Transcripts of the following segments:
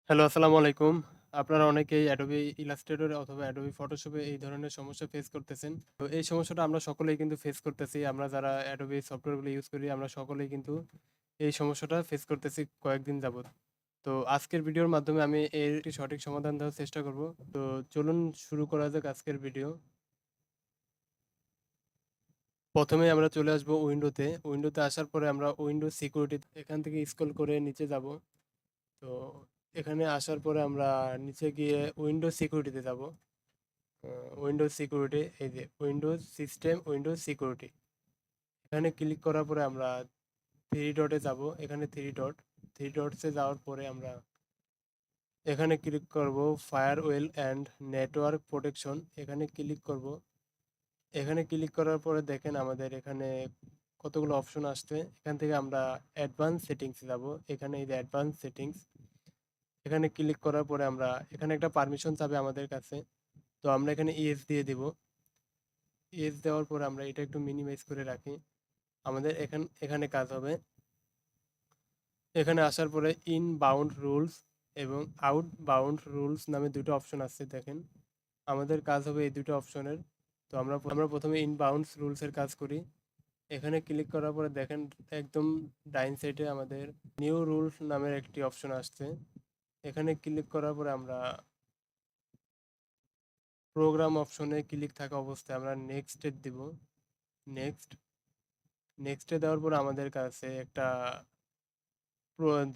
Hello, আসসালামু আলাইকুম। আপনারা অনেকেই Adobe Illustrator অথবা Adobe Photoshop এ এই ধরনের সমস্যা ফেস করতেছেন। তো এই সমস্যাটা আমরা সকলেই কিন্তু ফেস করতেছি। আমরা যারা Adobe সফটওয়্যারগুলো ইউজ করি আমরা সকলেই কিন্তু এই সমস্যাটা ফেস করতেছি কয়েকদিন যাবৎ। তো আজকের ভিডিওর মাধ্যমে আমি এর একটি সঠিক সমাধান দেওয়ার চেষ্টা করব। তো চলুন শুরু করা যাক আজকের ভিডিও। প্রথমেই আমরা চলে আসবো উইন্ডোতে। উইন্ডোতে আসার পরে আমরা উইন্ডো সিকিউরিটি এখান থেকে স্ক্রল করে নিচে যাব। তো এখানে আসার পরে আমরা নিচে গিয়ে উইন্ডো সিকিউরিটিতে যাব। উইন্ডোজ সিকিউরিটি, এই যে উইন্ডোজ সিস্টেম, উইন্ডোজ সিকিউরিটি, এখানে ক্লিক করার পরে আমরা থ্রি ডটে যাব। এখানে থ্রি ডটসে যাওয়ার পরে আমরা এখানে ক্লিক করব ফায়ারওয়েল অ্যান্ড নেটওয়ার্ক প্রোটেকশন, এখানে ক্লিক করব। এখানে ক্লিক করার পরে দেখেন আমাদের এখানে কতগুলো অপশন আসছে। এখান থেকে আমরা অ্যাডভান্স সেটিংসে যাব। এখানে এই যে অ্যাডভান্স সেটিংস, এখানে ক্লিক করার পরে আমরা এখানে একটা পারমিশন চাবে আমাদের কাছে। তো আমরা এখানে ইয়েস দিয়ে দিব। ইয়েস দেওয়ার পর আমরা এটা একটু মিনিমাইজ করে রাখি। আমাদের এখানে কাজ হবে। এখানে আসার পরে ইনবাউন্ড রুলস এবং আউটবাউন্ড রুলস নামে দুটো অপশন আছে দেখেন। আমাদের কাজ হবে এই দুটো অপশনের। তো আমরা প্রথমে ইনবাউন্ডস রুলসের কাজ করি। এখানে ক্লিক করার পরে দেখেন একদম ডাইন সাইডে আমাদের নিউ রুলস নামের একটি অপশন আসছে। এখানে ক্লিক করার পরে আমরা প্রোগ্রাম অপশনে ক্লিক থাকা অবস্থায় আমরা নেক্সটে দিব। নেক্সট নেক্সটে দেওয়ার পর আমাদের কাছে একটা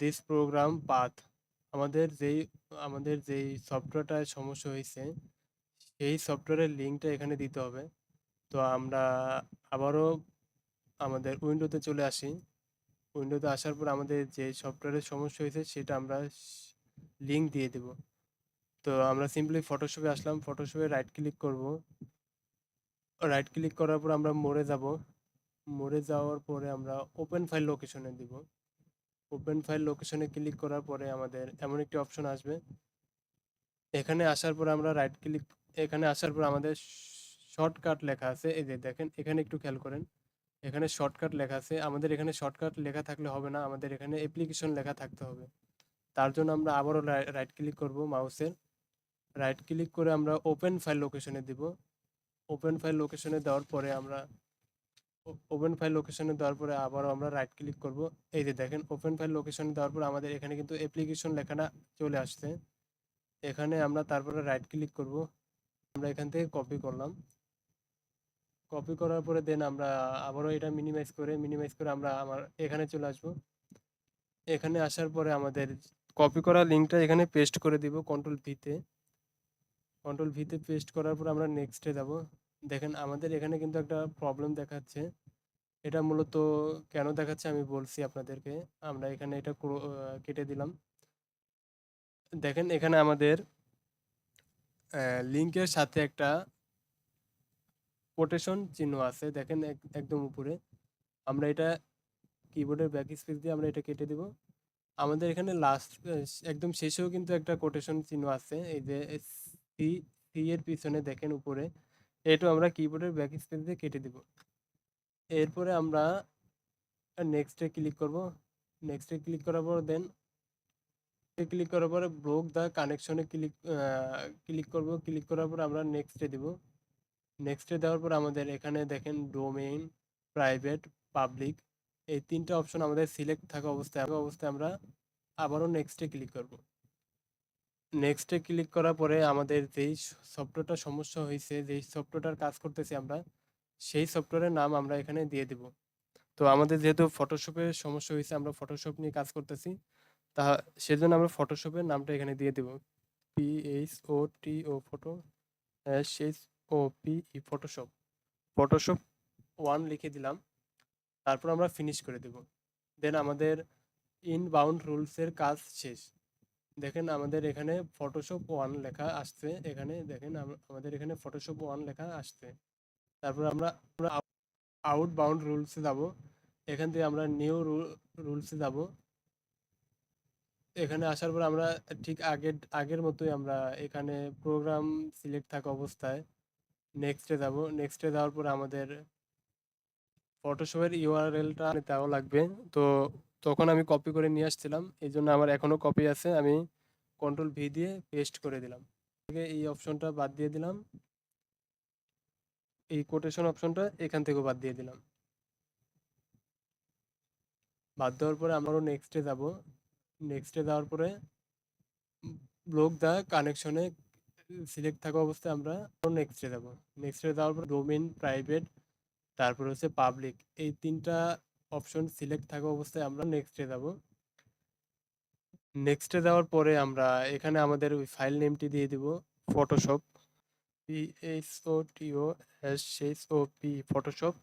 দিস প্রোগ্রাম পাথ, আমাদের যেই সফটওয়্যারটায় সমস্যা হয়েছে সেই সফটওয়্যারের লিঙ্কটা এখানে দিতে হবে। তো আমরা আবারও আমাদের উইন্ডোতে চলে আসি। উইন্ডোতে আসার পর আমাদের যে সফটওয়্যারের সমস্যা হয়েছে সেটা আমরা লিঙ্ক দিয়ে দেব। তো আমরা সিম্পলি ফটোশপে আসলাম, ফটোশপে রাইট ক্লিক করব। রাইট ক্লিক করার পর আমরা মোড়ে যাব। মোড়ে যাওয়ার পরে আমরা ওপেন ফাইল লোকেশনে দিব। ওপেন ফাইল লোকেশনে ক্লিক করার পরে আমাদের এমন একটি অপশন আসবে। এখানে আসার পর আমরা রাইট ক্লিক, এখানে আসার পর আমাদের শর্টকাট লেখা আছে, এই যে দেখেন এখানে একটু খেয়াল করেন। এখানে শর্টকাট লেখা আছে। আমাদের এখানে শর্টকাট লেখা থাকলে হবে না, আমাদের এখানে অ্যাপ্লিকেশন লেখা থাকতে হবে। তার জন্য আমরা আবারও রাইট ক্লিক করব মাউসের। রাইট ক্লিক করে আমরা ওপেন ফাইল লোকেশনে দিব। ওপেন ফাইল লোকেশনে দেওয়ার পরে আমরা ওপেন ফাইল লোকেশনে দেওয়ার পরে আবারও আমরা রাইট ক্লিক করব। এই যে দেখেন ওপেন ফাইল লোকেশনে দেওয়ার পর আমাদের এখানে কিন্তু অ্যাপ্লিকেশন লেখাটা চলে আসছে। এখানে আমরা তারপরে রাইট ক্লিক করব। আমরা এখান থেকে কপি করলাম। কপি করার পরে দেন আমরা আবারও এটা মিনিমাইজ করে আমরা আমার এখানে চলে আসব। এখানে আসার পরে আমাদের কপি করা লিঙ্কটা এখানে পেস্ট করে দিব কন্ট্রোল ভিতে পেস্ট করার পর আমরা নেক্সটে যাব। দেখেন আমাদের এখানে কিন্তু একটা প্রবলেম দেখাচ্ছে। এটা মূলত কেন দেখাচ্ছে আমি বলছি আপনাদেরকে। আমরা এখানে এটা কেটে দিলাম। দেখেন এখানে আমাদের লিঙ্কের সাথে একটা কোটেশন চিহ্ন আছে, দেখেন একদম উপরে। আমরা এটা কিবোর্ডের ব্যাক স্পেস দিয়ে আমরা এটা কেটে দিব। আমাদের এখানে লাস্ট একদম শেষেও কিন্তু একটা কোটেশন চিহ্ন আছে, এই যে সি সি এর পিছনে দেখেন উপরে। এটাও আমরা কিবোর্ডের ব্যাক স্পেস দিয়ে কেটে দিব। এরপরে আমরা নেক্সটে ক্লিক করব। নেক্সটে ক্লিক করার পর দেন ক্লিক করার পরে ব্রোক দ্য কানেকশনে ক্লিক করব। ক্লিক করার পর আমরা নেক্সটে দিব। নেক্সটে দেওয়ার পর আমাদের এখানে দেখেন ডোমেইন, প্রাইভেট, পাবলিক, এই তিনটা অপশন আমাদের সিলেক্ট থাকা অবস্থায় আমরা আবারও নেক্সটে ক্লিক করব। নেক্সটে ক্লিক করার পরে আমাদের যেই সফটওয়্যারটা সমস্যা হয়েছে, যেই সফটওয়্যারটার কাজ করতেছি আমরা, সেই সফটওয়্যারের নাম আমরা এখানে দিয়ে দেব। তো আমাদের যেহেতু ফটোশপের সমস্যা হয়েছে, আমরা ফটোশপ নিয়ে কাজ করতেছি, তা সেজন্য আমরা ফটোশপের নামটা এখানে দিয়ে দেব। PHOTO photo, SHOPE Photoshop, Photoshop 1 লিখে দিলাম। তারপর আমরা ফিনিশ করে দেব। দেন আমাদের ইনবাউন্ড রুলসের কাজ শেষ। দেখেন আমাদের এখানে ফটোশপ 1 লেখা আসছে। এখানে দেখেন আমাদের এখানে ফটোশপ 1 লেখা আসছে। তারপর আমরা আউটবাউন্ড রুলসে যাব। এখান থেকে আমরা নিউ রুলসে যাব। এখানে আসার পর আমরা ঠিক আগের মতোই আমরা এখানে প্রোগ্রাম সিলেক্ট থাকা অবস্থায় নেক্সটে যাব। নেক্সটে যাওয়ার পর আমাদের ফটোশপের ইউআরএলটা দেওয়া লাগবে। তো তখন আমি কপি করে নিয়ে আসছিলাম, এই জন্য আমার এখনও কপি আছে। আমি কন্ট্রোল ভি দিয়ে পেস্ট করে দিলাম। এই অপশনটা বাদ দিয়ে দিলাম, এই কোটেশন অপশনটা এখান থেকেও বাদ দিয়ে দিলাম। বাদ দেওয়ার পরে আমরাও নেক্সটে যাব। নেক্সটে যাওয়ার পরে ব্লক দা কানেকশনে সিলেক্ট থাকা অবস্থায় আমরা নেক্সটে যাব। নেক্সটে যাওয়ার পর ডোমেইন প্রাইভেট, তারপর হচ্ছে পাবলিক, এই তিনটা অপশন সিলেক্ট থাকা অবস্থায় আমরা নেক্সটে যাব। নেক্সটে যাওয়ার পরে আমরা এখানে আমাদের ওই ফাইল নেমটি দিয়ে দিব ফটোশপ, PHOTOSHOP ফটোশপ।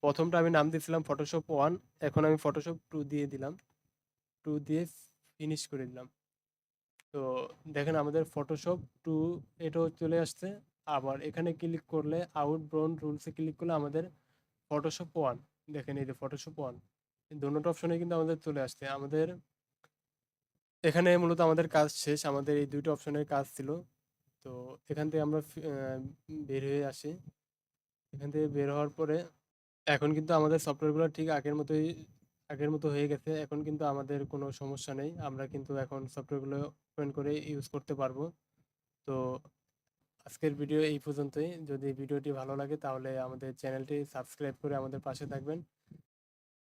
প্রথমটা আমি নাম দিয়েছিলাম ফটোশপ 1, এখন আমি ফটোশপ 2 দিয়ে দিলাম, 2 দিয়ে ফিনিশ করে দিলাম। তো দেখেন আমাদের ফটোশপ 2 এটাও চলে আসছে। আবার এখানে ক্লিক করলে আউটবোর্ন রুলসে ক্লিক করলে আমাদের ফটোশপ 1, দেখেন এই যে ফটোশপ 1 দুটো অপশনে কিন্তু আমাদের চলে আসছে। আমাদের এখানে মূলত আমাদের কাজ শেষ, আমাদের এই দুইটা অপশনের কাজ ছিল। তো এখান থেকে আমরা বের হয়ে আসি। এখান থেকে বের হওয়ার পরে এখন কিন্তু আমাদের সফটওয়্যারগুলো ঠিক আগের মতো হয়ে গেছে। এখন কিন্তু আমাদের কোনো সমস্যা নেই, আমরা কিন্তু এখন সফটওয়্যারগুলো ওপেন করে ইউজ করতে পারবো। তো আজকের ভিডিও এই পর্যন্তই। যদি ভিডিওটি ভালো লাগে তাহলে আমাদের চ্যানেলটি সাবস্ক্রাইব করে আমাদের পাশে থাকবেন।